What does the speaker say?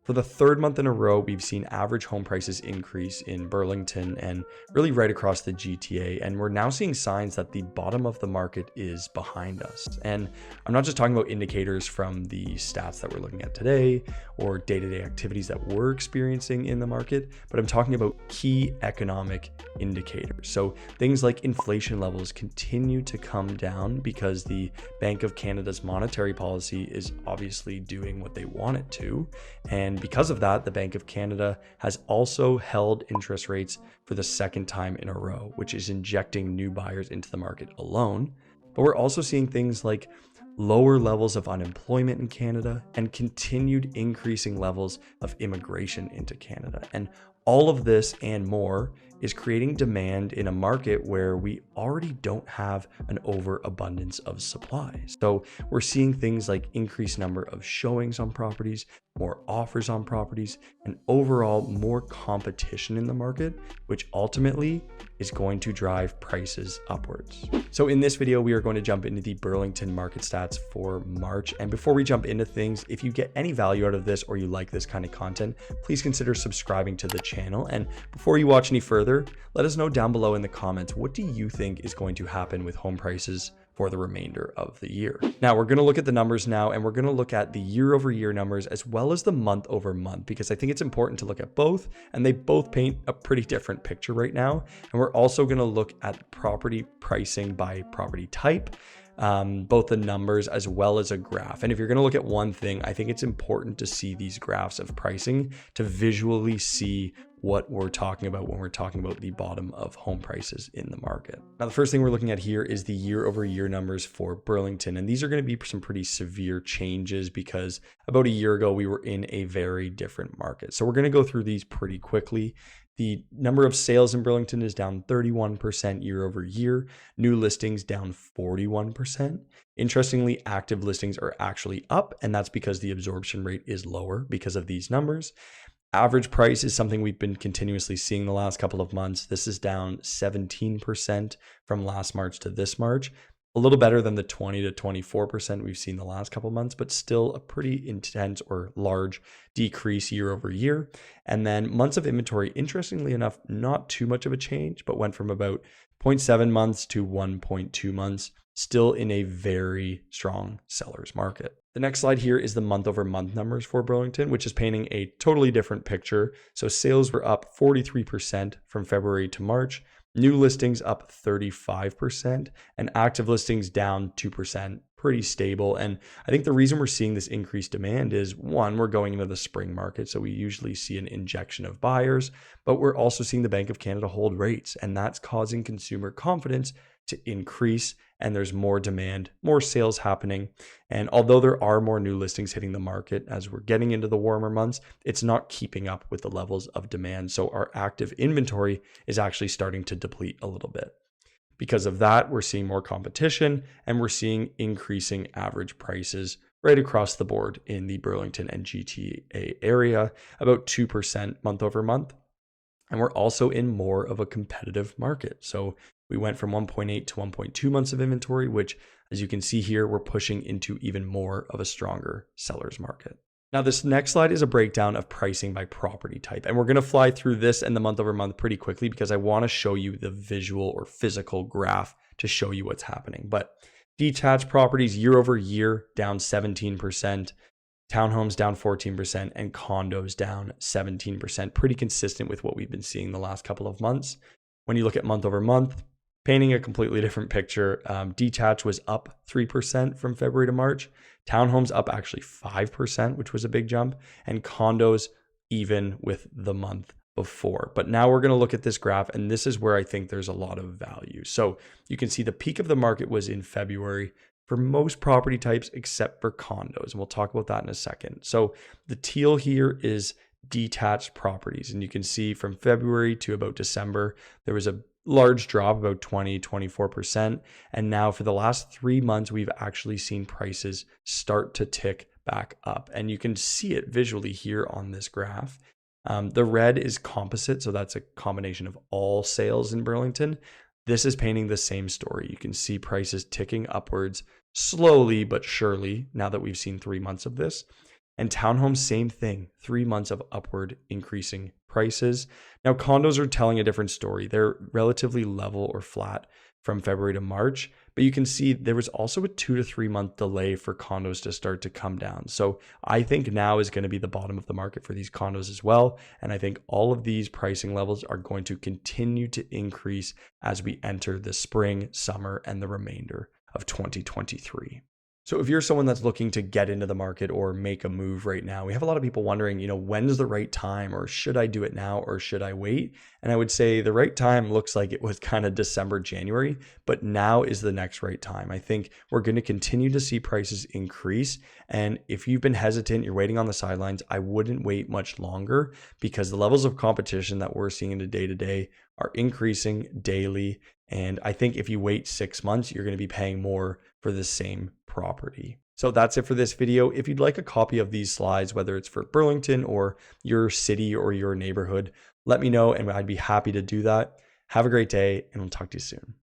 For the third month in a row, we've seen average home prices increase in Burlington and really right across the GTA. And we're now seeing signs that the bottom of the market is behind us. And I'm not just talking about indicators from the stats that we're looking at today or day-to-day activities that we're experiencing in the market, but I'm talking about key economic indicators. So things like inflation levels continue to come down because the Bank of Canada's monetary policy is obviously doing what they want it to. And because of that, the Bank of Canada has also held interest rates for the second time in a row, which is injecting new buyers into the market alone. But we're also seeing things like lower levels of unemployment in Canada and continued increasing levels of immigration into Canada. And all of this and more is creating demand in a market where we already don't have an overabundance of supply. So we're seeing things like increased number of showings on properties, more offers on properties, and overall more competition in the market, which ultimately is going to drive prices upwards. So in this video, we are going to jump into the Burlington market stats for March. And before we jump into things, if you get any value out of this or you like this kind of content, please consider subscribing to the channel. And before you watch any further, let us know down below in the comments, what do you think is going to happen with home prices for the remainder of the year? Now we're going to look at the numbers now, and we're going to look at the year over year numbers as well as the month over month, because I think it's important to look at both, and they both paint a pretty different picture right now. And we're also going to look at property pricing by property type, both the numbers as well as a graph. And if you're going to look at one thing, I think it's important to see these graphs of pricing to visually see what we're talking about when we're talking about the bottom of home prices in the market. Now, the first thing we're looking at here is the year over year numbers for Burlington. And these are going to be some pretty severe changes because about a year ago, we were in a very different market. So we're going to go through these pretty quickly. The number of sales in Burlington is down 31% year over year. New listings down 41%. Interestingly, active listings are actually up, and that's because the absorption rate is lower because of these numbers. Average price is something we've been continuously seeing the last couple of months. This is down 17% from last March to this March. A little better than the 20 to 24% we've seen the last couple of months, but still a pretty intense or large decrease year over year. And then months of inventory, interestingly enough, not too much of a change, but went from about 0.7 months to 1.2 months, still in a very strong seller's market. The next slide here is the month over month numbers for Burlington, which is painting a totally different picture. So sales were up 43% from February to March. New listings up 35% and active listings down 2%, pretty stable. And I think the reason we're seeing this increased demand is, one, we're going into the spring market, so we usually see an injection of buyers, but we're also seeing the Bank of Canada hold rates, and that's causing consumer confidence to increase, and there's more demand, more sales happening. And although there are more new listings hitting the market as we're getting into the warmer months, it's not keeping up with the levels of demand. So our active inventory is actually starting to deplete a little bit. Because of that, we're seeing more competition, and we're seeing increasing average prices right across the board in the Burlington and GTA area, about 2% month over month. And we're also in more of a competitive market. So we went from 1.8 to 1.2 months of inventory, which, as you can see here, we're pushing into even more of a stronger seller's market. Now, this next slide is a breakdown of pricing by property type. And we're going to fly through this and the month over month pretty quickly because I want to show you the visual or physical graph to show you what's happening. But detached properties year over year down 17%. Townhomes down 14% and condos down 17%, pretty consistent with what we've been seeing the last couple of months. When you look at month over month, painting a completely different picture. Detached was up 3% from February to March. Townhomes up actually 5%, which was a big jump, and condos even with the month before. But now we're going to look at this graph, and this is where I think there's a lot of value. So you can see the peak of the market was in February for most property types except for condos. And we'll talk about that in a second. So the teal here is detached properties. And you can see from February to about December, there was a large drop, about 20-24%. And now for the last 3 months, we've actually seen prices start to tick back up. And you can see it visually here on this graph. The red is composite, so that's a combination of all sales in Burlington. This is painting the same story. You can see prices ticking upwards slowly but surely now that we've seen 3 months of this. And townhomes, same thing, 3 months of upward increasing prices. Now, condos are telling a different story. They're relatively level or flat from February to March, but you can see there was also a 2 to 3 month delay for condos to start to come down. So I think now is going to be the bottom of the market for these condos as well. And I think all of these pricing levels are going to continue to increase as we enter the spring, summer, and the remainder of 2023. So if you're someone that's looking to get into the market or make a move right now, we have a lot of people wondering, when's the right time, or should I do it now or should I wait? And I would say the right time looks like it was kind of December, January, but now is the next right time. I think we're going to continue to see prices increase. And if you've been hesitant, you're waiting on the sidelines, I wouldn't wait much longer, because the levels of competition that we're seeing in the day-to-day are increasing daily. And I think if you wait 6 months, you're going to be paying more for the same property. So that's it for this video. If you'd like a copy of these slides, whether it's for Burlington or your city or your neighborhood, let me know and I'd be happy to do that. Have a great day, and we'll talk to you soon.